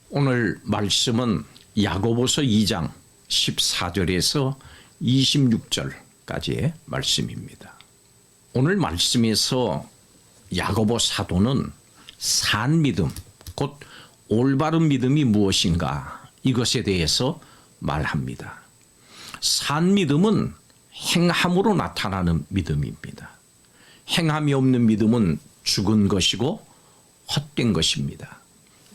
오늘 말씀은 야고보서 2장 14절에서 26절까지의 말씀입니다. 오늘 말씀에서 야고보 사도는 산 믿음, 곧 올바른 믿음이 무엇인가 이것에 대해서 말합니다. 산 믿음은 행함으로 나타나는 믿음입니다. 행함이 없는 믿음은 죽은 것이고 헛된 것입니다.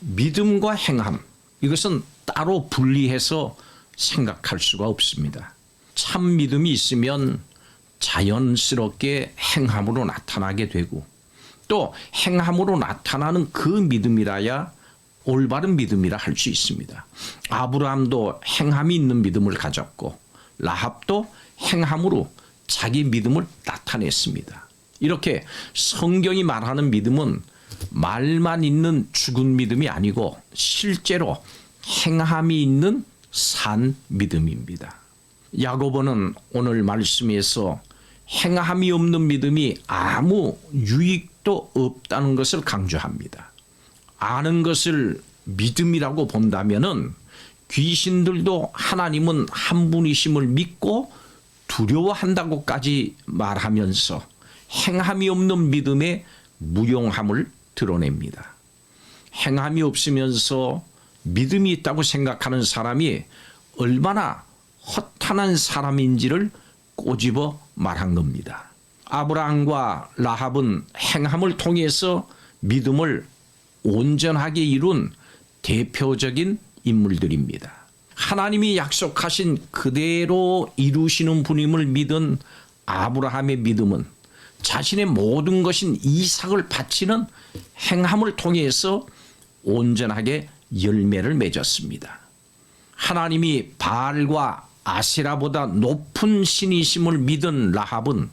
믿음과 행함, 이것은 따로 분리해서 생각할 수가 없습니다. 참 믿음이 있으면 자연스럽게 행함으로 나타나게 되고, 또 행함으로 나타나는 그 믿음이라야 올바른 믿음이라 할 수 있습니다. 아브라함도 행함이 있는 믿음을 가졌고, 라합도 행함으로 자기 믿음을 나타냈습니다. 이렇게 성경이 말하는 믿음은 말만 있는 죽은 믿음이 아니고 실제로 행함이 있는 산 믿음입니다. 야고보는 오늘 말씀에서 행함이 없는 믿음이 아무 유익도 없다는 것을 강조합니다. 아는 것을 믿음이라고 본다면은 귀신들도 하나님은 한 분이심을 믿고 두려워한다고까지 말하면서 행함이 없는 믿음의 무용함을 드러냅니다. 행함이 없으면서 믿음이 있다고 생각하는 사람이 얼마나 허탄한 사람인지를 꼬집어 말한 겁니다. 아브라함과 라합은 행함을 통해서 믿음을 온전하게 이룬 대표적인 인물들입니다. 하나님이 약속하신 그대로 이루시는 분임을 믿은 아브라함의 믿음은 자신의 모든 것인 이삭을 바치는 행함을 통해서 온전하게 열매를 맺었습니다. 하나님이 바알과 아세라보다 높은 신이심을 믿은 라합은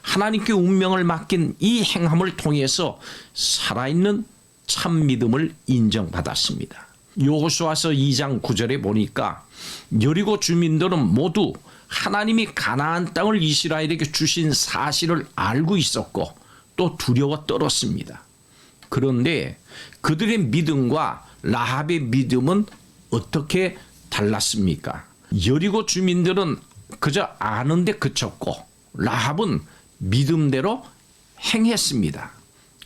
하나님께 운명을 맡긴 이 행함을 통해서 살아있는 참 믿음을 인정받았습니다. 여호수아서 2장 9절에 보니까 여리고 주민들은 모두 하나님이 가나안 땅을 이스라엘에게 주신 사실을 알고 있었고 또 두려워 떨었습니다. 그런데 그들의 믿음과 라합의 믿음은 어떻게 달랐습니까? 여리고 주민들은 그저 아는데 그쳤고 라합은 믿음대로 행했습니다.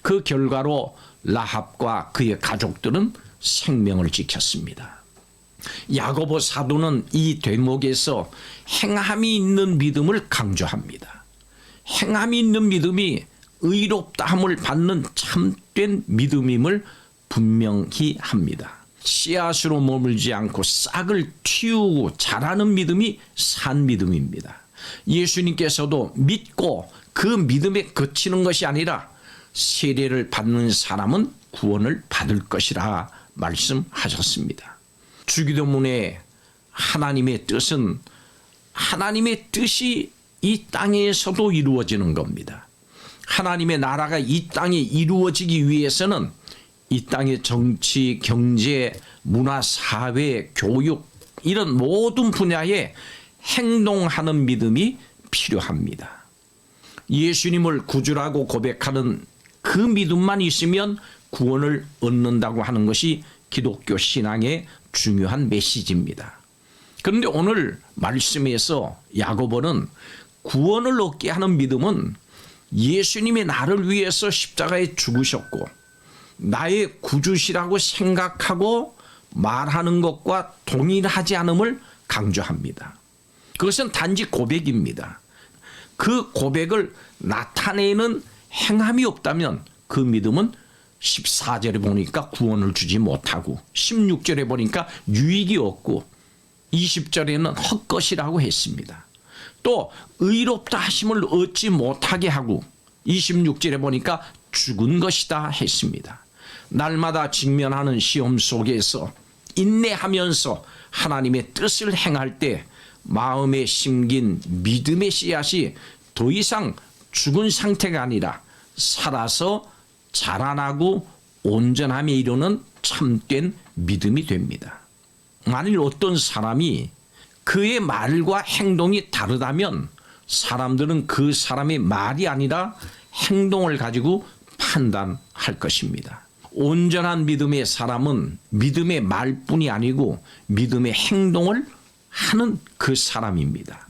그 결과로 라합과 그의 가족들은 생명을 지켰습니다. 야고보 사도는 이 대목에서 행함이 있는 믿음을 강조합니다. 행함이 있는 믿음이 의롭다함을 받는 참된 믿음임을 분명히 합니다. 씨앗으로 머물지 않고 싹을 틔우고 자라는 믿음이 산 믿음입니다. 예수님께서도 믿고 그 믿음에 그치는 것이 아니라 세례를 받는 사람은 구원을 받을 것이라 말씀하셨습니다. 주기도문에 하나님의 뜻은 하나님의 뜻이 이 땅에서도 이루어지는 겁니다. 하나님의 나라가 이 땅에 이루어지기 위해서는 이 땅의 정치, 경제, 문화, 사회, 교육 이런 모든 분야에 행동하는 믿음이 필요합니다. 예수님을 구주라고 고백하는 그 믿음만 있으면 구원을 얻는다고 하는 것이 기독교 신앙의 중요한 메시지입니다. 그런데 오늘 말씀에서 야고보는 구원을 얻게 하는 믿음은 예수님이 나를 위해서 십자가에 죽으셨고 나의 구주시라고 생각하고 말하는 것과 동일하지 않음을 강조합니다. 그것은 단지 고백입니다. 그 고백을 나타내는 행함이 없다면 그 믿음은 14절에 보니까 구원을 주지 못하고 16절에 보니까 유익이 없고 20절에는 헛것이라고 했습니다. 또 의롭다 하심을 얻지 못하게 하고 26절에 보니까 죽은 것이다 했습니다. 날마다 직면하는 시험 속에서 인내하면서 하나님의 뜻을 행할 때 마음에 심긴 믿음의 씨앗이 더 이상 죽은 상태가 아니라 살아서 자라나고 온전함에 이르는 참된 믿음이 됩니다. 만일 어떤 사람이 그의 말과 행동이 다르다면 사람들은 그 사람의 말이 아니라 행동을 가지고 판단할 것입니다. 온전한 믿음의 사람은 믿음의 말뿐이 아니고 믿음의 행동을 하는 그 사람입니다.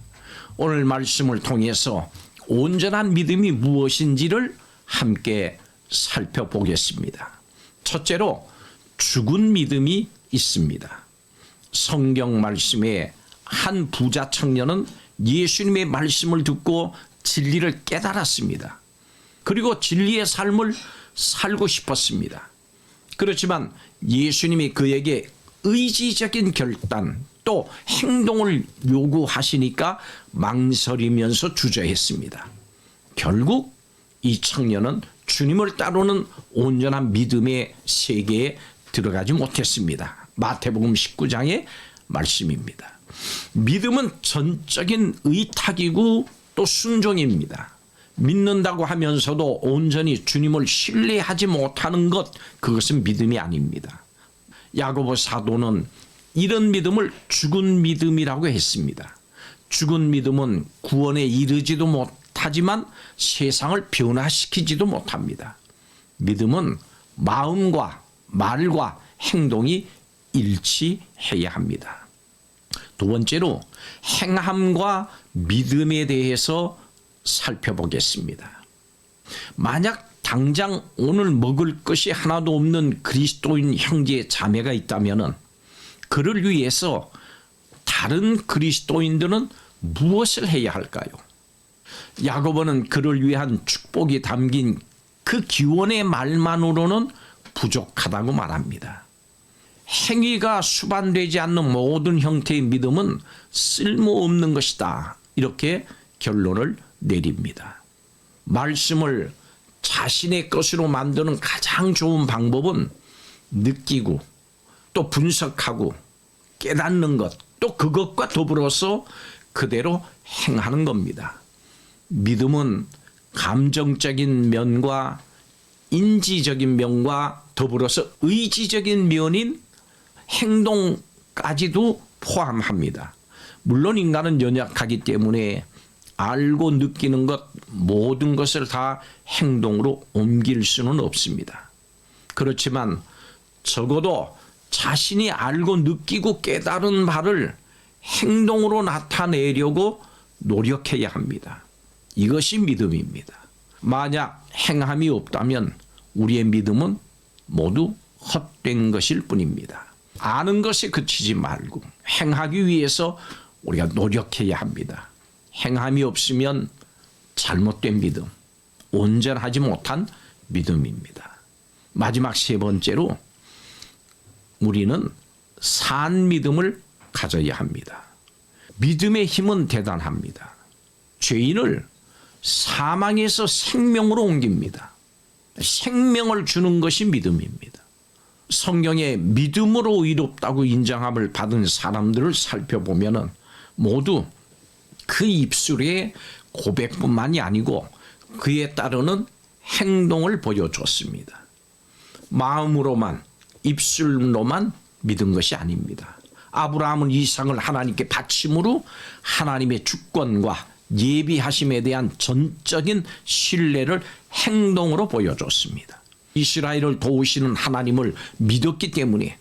오늘 말씀을 통해서 온전한 믿음이 무엇인지를 함께 살펴보겠습니다. 첫째로 죽은 믿음이 있습니다. 성경 말씀에 한 부자 청년은 예수님의 말씀을 듣고 진리를 깨달았습니다. 그리고 진리의 삶을 살고 싶었습니다. 그렇지만 예수님이 그에게 의지적인 결단 또 행동을 요구하시니까 망설이면서 주저했습니다. 결국 이 청년은 주님을 따르는 온전한 믿음의 세계에 들어가지 못했습니다. 마태복음 19장의 말씀입니다. 믿음은 전적인 의탁이고 또 순종입니다. 믿는다고 하면서도 온전히 주님을 신뢰하지 못하는 것, 그것은 믿음이 아닙니다. 야고보 사도는 이런 믿음을 죽은 믿음이라고 했습니다. 죽은 믿음은 구원에 이르지도 못하지만 세상을 변화시키지도 못합니다. 믿음은 마음과 말과 행동이 일치해야 합니다. 두 번째로 행함과 믿음에 대해서 살펴보겠습니다. 만약 당장 오늘 먹을 것이 하나도 없는 그리스도인 형제 자매가 있다면 그를 위해서 다른 그리스도인들은 무엇을 해야 할까요? 야고보는 그를 위한 축복이 담긴 그 기원의 말만으로는 부족하다고 말합니다. 행위가 수반되지 않는 모든 형태의 믿음은 쓸모없는 것이다. 이렇게 결론을 내립니다. 말씀을 자신의 것으로 만드는 가장 좋은 방법은 느끼고 또 분석하고 깨닫는 것, 또 그것과 더불어서 그대로 행하는 겁니다. 믿음은 감정적인 면과 인지적인 면과 더불어서 의지적인 면인 행동까지도 포함합니다. 물론 인간은 연약하기 때문에 알고 느끼는 것 모든 것을 다 행동으로 옮길 수는 없습니다. 그렇지만 적어도 자신이 알고 느끼고 깨달은 바를 행동으로 나타내려고 노력해야 합니다. 이것이 믿음입니다. 만약 행함이 없다면 우리의 믿음은 모두 헛된 것일 뿐입니다. 아는 것에 그치지 말고 행하기 위해서 우리가 노력해야 합니다. 행함이 없으면 잘못된 믿음, 온전하지 못한 믿음입니다. 마지막 세 번째로 우리는 산 믿음을 가져야 합니다. 믿음의 힘은 대단합니다. 죄인을 사망에서 생명으로 옮깁니다. 생명을 주는 것이 믿음입니다. 성경에 믿음으로 의롭다고 인정함을 받은 사람들을 살펴보면 모두 그 입술의 고백뿐만이 아니고 그에 따르는 행동을 보여줬습니다. 마음으로만 입술로만 믿은 것이 아닙니다. 아브라함은 이삭을 하나님께 바침으로 하나님의 주권과 예비하심에 대한 전적인 신뢰를 행동으로 보여줬습니다. 이스라엘을 도우시는 하나님을 믿었기 때문에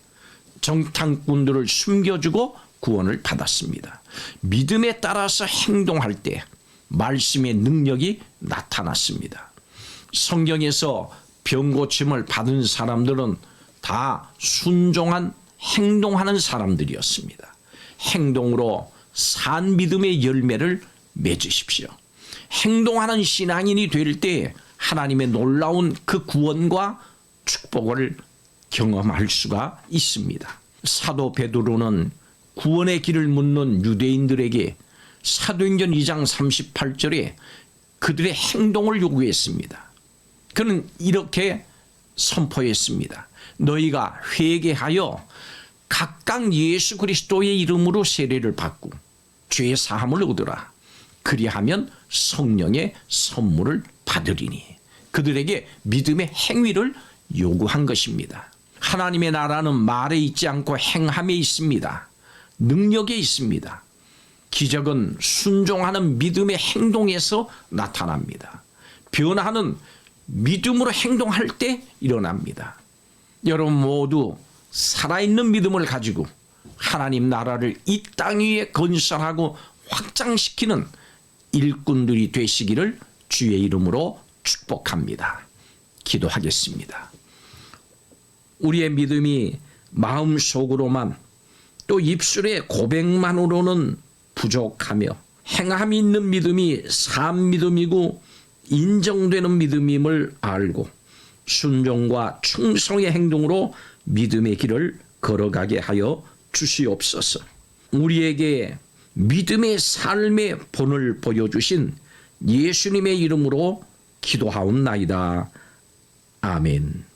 정탐꾼들을 숨겨주고 구원을 받았습니다. 믿음에 따라서 행동할 때 말씀의 능력이 나타났습니다. 성경에서 병고침을 받은 사람들은 다 순종한 행동하는 사람들이었습니다. 행동으로 산 믿음의 열매를 맺으십시오. 행동하는 신앙인이 될 때 하나님의 놀라운 그 구원과 축복을 경험할 수가 있습니다. 사도 베드로는 구원의 길을 묻는 유대인들에게 사도행전 2장 38절에 그들의 행동을 요구했습니다. 그는 이렇게 선포했습니다. 너희가 회개하여 각각 예수 그리스도의 이름으로 세례를 받고 죄 사함을 얻으라. 그리하면 성령의 선물을 받으리니. 그들에게 믿음의 행위를 요구한 것입니다. 하나님의 나라는 말에 있지 않고 행함에 있습니다. 능력에 있습니다. 기적은 순종하는 믿음의 행동에서 나타납니다. 변화는 믿음으로 행동할 때 일어납니다. 여러분 모두 살아있는 믿음을 가지고 하나님 나라를 이 땅 위에 건설하고 확장시키는 일꾼들이 되시기를 주의 이름으로 축복합니다. 기도하겠습니다. 우리의 믿음이 마음속으로만 또 입술의 고백만으로는 부족하며 행함이 있는 믿음이 산 믿음이고 인정되는 믿음임을 알고 순종과 충성의 행동으로 믿음의 길을 걸어가게 하여 주시옵소서. 우리에게 믿음의 삶의 본을 보여주신 예수님의 이름으로 기도하옵나이다. 아멘.